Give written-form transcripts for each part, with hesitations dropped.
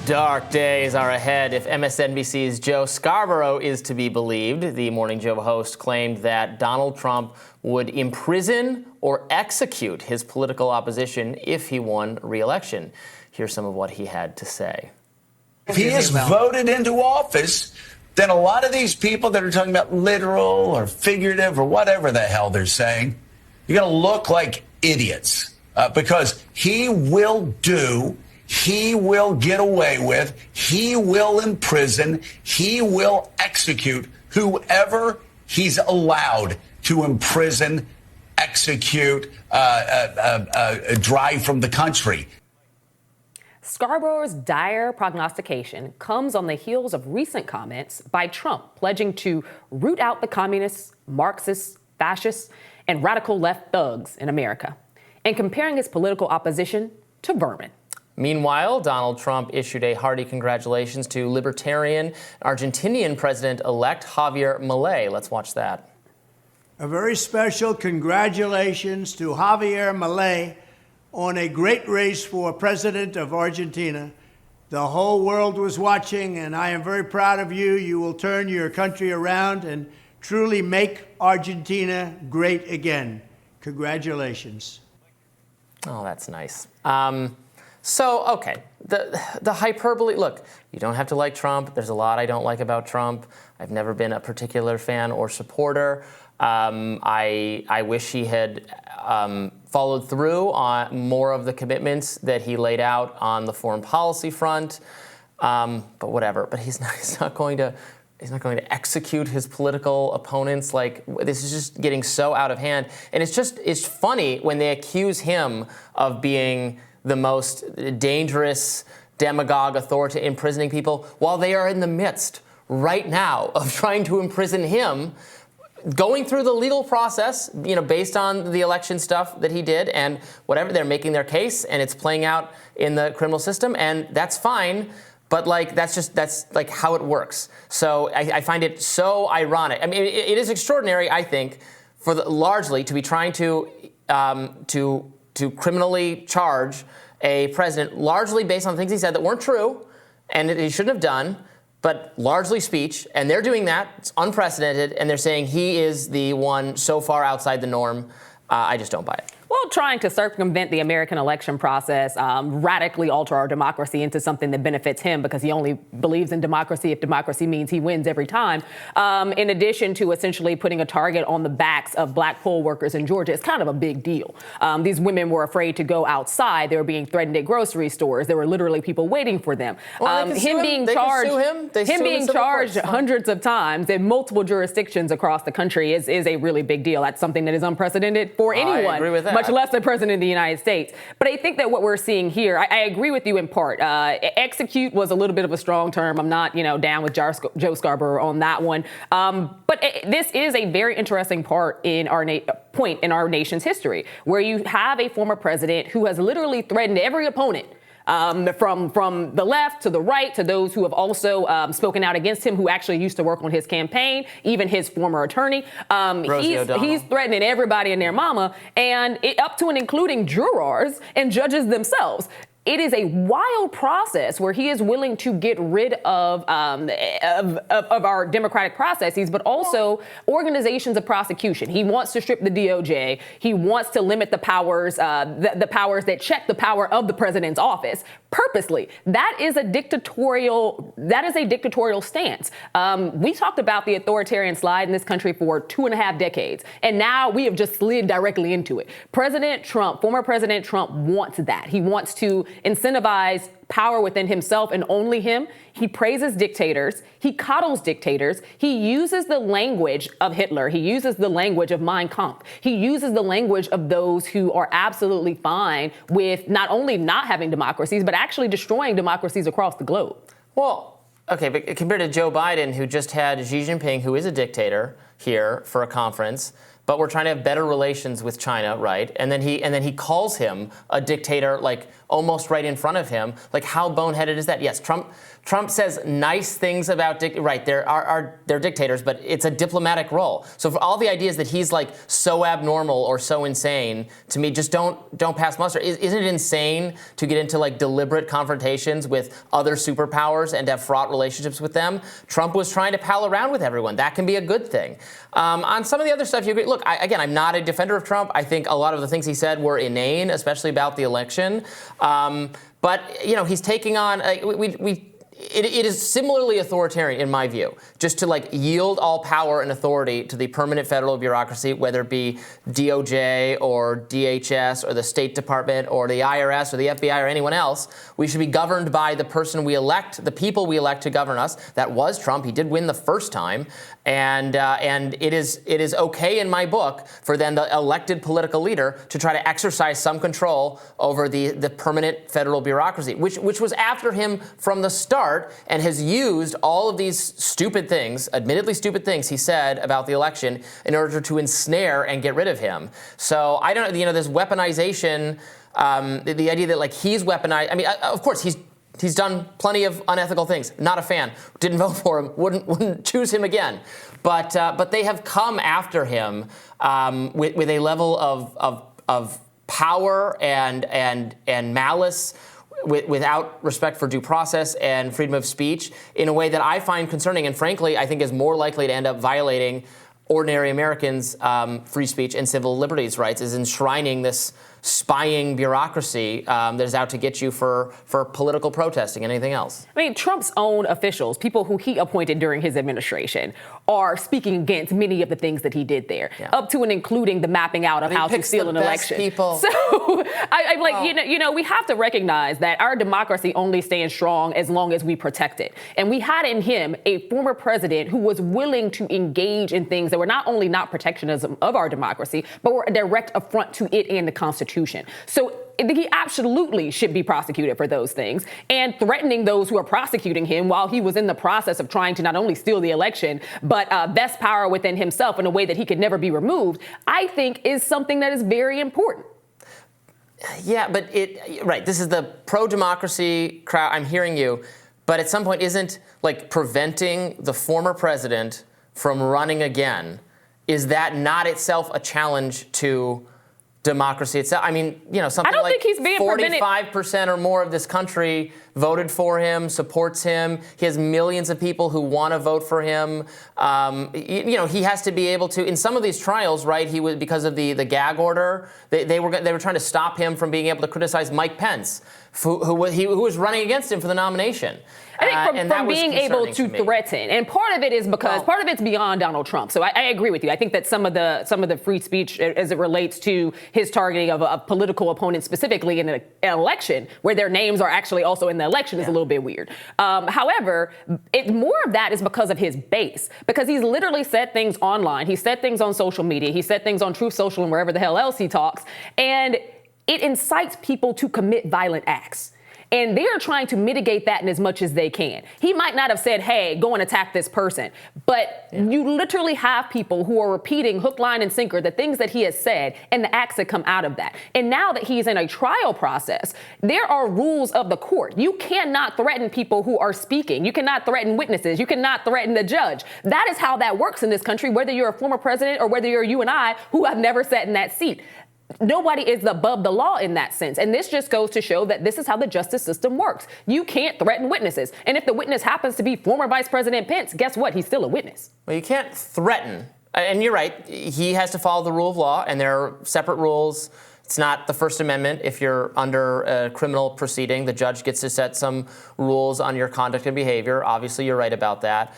Dark days are ahead if MSNBC's Joe Scarborough is to be believed. The Morning Joe host claimed that Donald Trump would imprison or execute his political opposition if he won re-election. Here's some of what he had to say. If he is voted into office, then a lot of these people that are talking about literal or figurative or whatever the hell they're saying, you're going to look like idiots because he will get away with, he will imprison, he will execute whoever he's allowed to imprison, execute, drive from the country. Scarborough's dire prognostication comes on the heels of recent comments by Trump pledging to root out the communists, Marxists, fascists, and radical left thugs in America, and comparing his political opposition to vermin. Meanwhile, Donald Trump issued a hearty congratulations to libertarian Argentinian president-elect Javier Milei. Let's watch that. A very special congratulations to Javier Milei on a great race for president of Argentina. The whole world was watching, and I am very proud of you. You will turn your country around and truly make Argentina great again. Congratulations. Oh, that's nice. Okay, the hyperbole, look, you don't have to like Trump. There's a lot I don't like about Trump. I've never been a particular fan or supporter. I wish he had followed through on more of the commitments that he laid out on the foreign policy front. But whatever. But he's not going to execute his political opponents. Like, this is just getting so out of hand. And it's funny when they accuse him of being the most dangerous demagogue authority imprisoning people while they are in the midst right now of trying to imprison him, going through the legal process, based on the election stuff that he did and whatever. They're making their case and it's playing out in the criminal system, and that's fine. But that's how it works. So I find it so ironic. I mean, it is extraordinary, I think, largely to be trying to criminally charge a president largely based on things he said that weren't true and that he shouldn't have done, but largely speech. And they're doing that. It's unprecedented. And they're saying he is the one so far outside the norm. I just don't buy it. Well, trying to circumvent the American election process, radically alter our democracy into something that benefits him because he only believes in democracy if democracy means he wins every time. In addition to essentially putting a target on the backs of black poll workers in Georgia, it's kind of a big deal. These women were afraid to go outside. They were being threatened at grocery stores. There were literally people waiting for them. Him being charged hundreds of times in multiple jurisdictions across the country is a really big deal. That's something that is unprecedented for anyone. I agree with that. Much less the president of the United States. But I think that what we're seeing here, I agree with you in part. Execute was a little bit of a strong term. I'm not, down with Joe Scarborough on that one. But this is a very interesting point in our nation's history, where you have a former president who has literally threatened every opponent. From the left to the right to those who have also spoken out against him, who actually used to work on his campaign, even his former attorney. He's threatening everybody and their mama, and up to and including jurors and judges themselves. It is a wild process where he is willing to get rid of our democratic processes, but also organizations of prosecution. He wants to strip the DOJ. He wants to limit the powers, the powers that check the power of the president's office purposely. That is a dictatorial stance. We talked about the authoritarian slide in this country for 2.5 decades, and now we have just slid directly into it. Former President Trump wants that. He wants to incentivize power within himself and only him. He praises dictators. He coddles dictators. He uses the language of Hitler. He uses the language of Mein Kampf. He uses the language of those who are absolutely fine with not only not having democracies, but actually destroying democracies across the globe. Well, okay, but compared to Joe Biden, who just had Xi Jinping, who is a dictator, here for a conference, but we're trying to have better relations with China, right? And then he calls him a dictator, like almost right in front of him. Like, how boneheaded is that? Yes, Trump says nice things about they're dictators, but it's a diplomatic role. So for all the ideas that he's like so abnormal or so insane, to me, just don't pass muster. Isn't it insane to get into like deliberate confrontations with other superpowers and to have fraught relationships with them? Trump was trying to pal around with everyone. That can be a good thing. On some of the other stuff, you agree. Look, I'm not a defender of Trump. I think a lot of the things he said were inane, especially about the election. But he's taking on It is similarly authoritarian, in my view, just to like yield all power and authority to the permanent federal bureaucracy, whether it be DOJ or DHS or the State Department or the IRS or the FBI or anyone else. We should be governed by the person we elect, the people we elect to govern us. That was Trump. He did win the first time. And it is okay in my book for then the elected political leader to try to exercise some control over the permanent federal bureaucracy, which was after him from the start and has used all of these stupid things, admittedly stupid things he said about the election in order to ensnare and get rid of him. So I don't know, this weaponization, the idea that like he's weaponized. I mean, of course he's done plenty of unethical things. Not a fan. Didn't vote for him. Wouldn't choose him again. But they have come after him with a level of power and malice, without respect for due process and freedom of speech, in a way that I find concerning, and frankly, I think is more likely to end up violating ordinary Americans' free speech and civil liberties rights, is enshrining this spying bureaucracy that is out to get you for political protesting and anything else. I mean, Trump's own officials, people who he appointed during his administration, are speaking against many of the things that he did there, up to and including the mapping out of how to steal an election. People. So I'm like, we have to recognize that our democracy only stands strong as long as we protect it. And we had in him a former president who was willing to engage in things that were not only not protectionism of our democracy, but were a direct affront to it and the Constitution. So he absolutely should be prosecuted for those things, and threatening those who are prosecuting him while he was in the process of trying to not only steal the election, but vest power within himself in a way that he could never be removed, I think is something that is very important. Yeah, but this is the pro-democracy crowd. I'm hearing you. But at some point, isn't like preventing the former president from running again, is that not itself a challenge to democracy itself? I mean, something like 45% or more of this country voted for him, supports him. He has millions of people who want to vote for him. He has to be able to, in some of these trials, right, he was, because of the gag order, they were trying to stop him from being able to criticize Mike Pence, who was running against him for the nomination. I think from being able to threaten, and part of it is because part of it's beyond Donald Trump. So I agree with you. I think that some of the free speech, as it relates to his targeting of political opponents, specifically in an election where their names are actually also in the election, is a little bit weird. However, more of that is because of his base, because he's literally said things online. He said things on social media. He said things on Truth Social and wherever the hell else he talks, and it incites people to commit violent acts. And they are trying to mitigate that in as much as they can. He might not have said, hey, go and attack this person. But you literally have people who are repeating hook, line, and sinker the things that he has said and the acts that come out of that. And now that he's in a trial process, there are rules of the court. You cannot threaten people who are speaking. You cannot threaten witnesses. You cannot threaten the judge. That is how that works in this country, whether you're a former president or whether you're you and I who have never sat in that seat. Nobody is above the law in that sense. And this just goes to show that this is how the justice system works. You can't threaten witnesses. And if the witness happens to be former Vice President Pence, guess what? He's still a witness. Well, you can't threaten. And you're right. He has to follow the rule of law, and there are separate rules. It's not the First Amendment. If you're under a criminal proceeding, the judge gets to set some rules on your conduct and behavior. Obviously, you're right about that.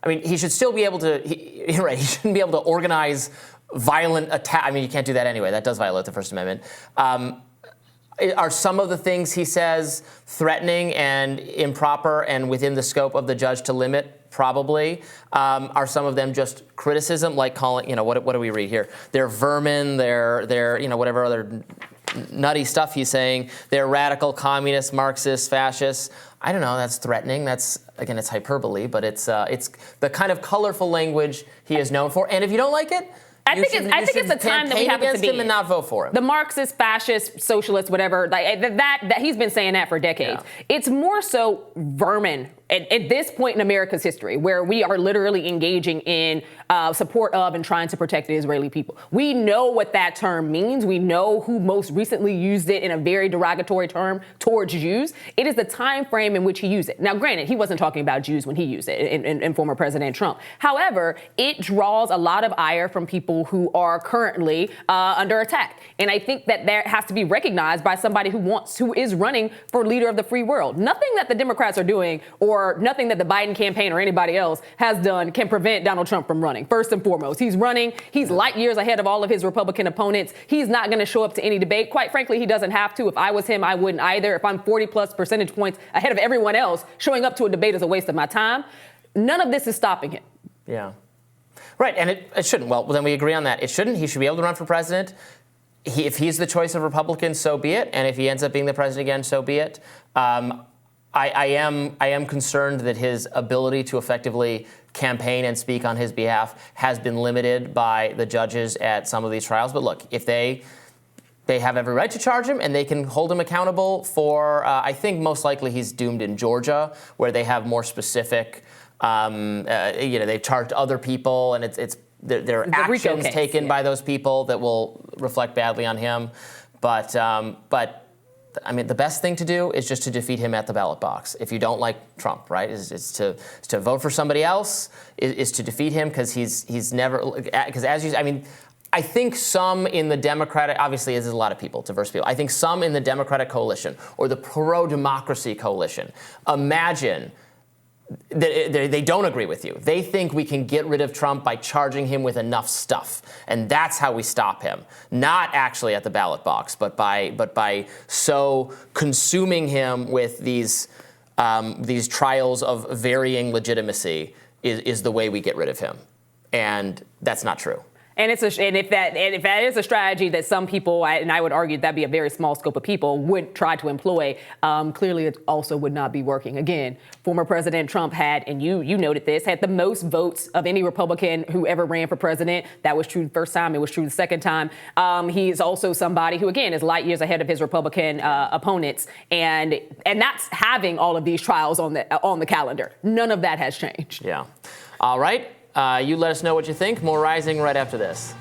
He should still be able to, you're right, he shouldn't be able to organize violent attack. I mean, you can't do that anyway. That does violate the First Amendment. Are some of the things he says threatening and improper and within the scope of the judge to limit? Probably. Are some of them just criticism, like calling, what do we read here? They're vermin, they're whatever other nutty stuff he's saying. They're radical, communist, Marxist, fascists. I don't know, that's threatening. That's, again, it's hyperbole, but it's the kind of colorful language he is known for. And if you don't like it, I think it's the time that we have to be him and not vote for him. The Marxist, fascist, socialist, whatever, like that he's been saying that for decades. Yeah. It's more so vermin at this point in America's history, where we are literally engaging in support of and trying to protect the Israeli people. We know what that term means. We know who most recently used it in a very derogatory term towards Jews. It is the time frame in which he used it. Now, granted, he wasn't talking about Jews when he used it in former President Trump. However, it draws a lot of ire from people who are currently under attack. And I think that there has to be recognized by somebody who is running for leader of the free world. Nothing that the Democrats are doing or nothing that the Biden campaign or anybody else has done can prevent Donald Trump from running. First and foremost, he's running. He's light years ahead of all of his Republican opponents. He's not going to show up to any debate. Quite frankly, he doesn't have to. If I was him, I wouldn't either. If I'm 40 plus percentage points ahead of everyone else, showing up to a debate is a waste of my time. None of this is stopping him. Yeah. Right, and it shouldn't. Well, then we agree on that. It shouldn't. He should be able to run for president. If he's the choice of Republicans, so be it. And if he ends up being the president again, so be it. I am concerned that his ability to effectively campaign and speak on his behalf has been limited by the judges at some of these trials. But look, if they have every right to charge him and they can hold him accountable for, I think most likely he's doomed in Georgia, where they have more specific, they've charged other people, and there are actions taken by those people that will reflect badly on him. But I mean, the best thing to do is just to defeat him at the ballot box. If you don't like Trump, right, is to vote for somebody else, is to defeat him, because he's never, because I think some in the Democratic, obviously there's a lot of people, diverse people. I think some in the Democratic coalition or the pro-democracy coalition imagine they don't agree with you. They think we can get rid of Trump by charging him with enough stuff, and that's how we stop him. Not actually at the ballot box, but by so consuming him with these trials of varying legitimacy is the way we get rid of him, and that's not true. And if that is a strategy that some people, and I would argue that'd be a very small scope of people, would try to employ, clearly it also would not be working. Again, former President Trump had, and you noted this, had the most votes of any Republican who ever ran for president. That was true the first time. It was true the second time. He is also somebody who, again, is light years ahead of his Republican opponents, and that's having all of these trials on the calendar. None of that has changed. Yeah. All right. You let us know what you think. More Rising right after this.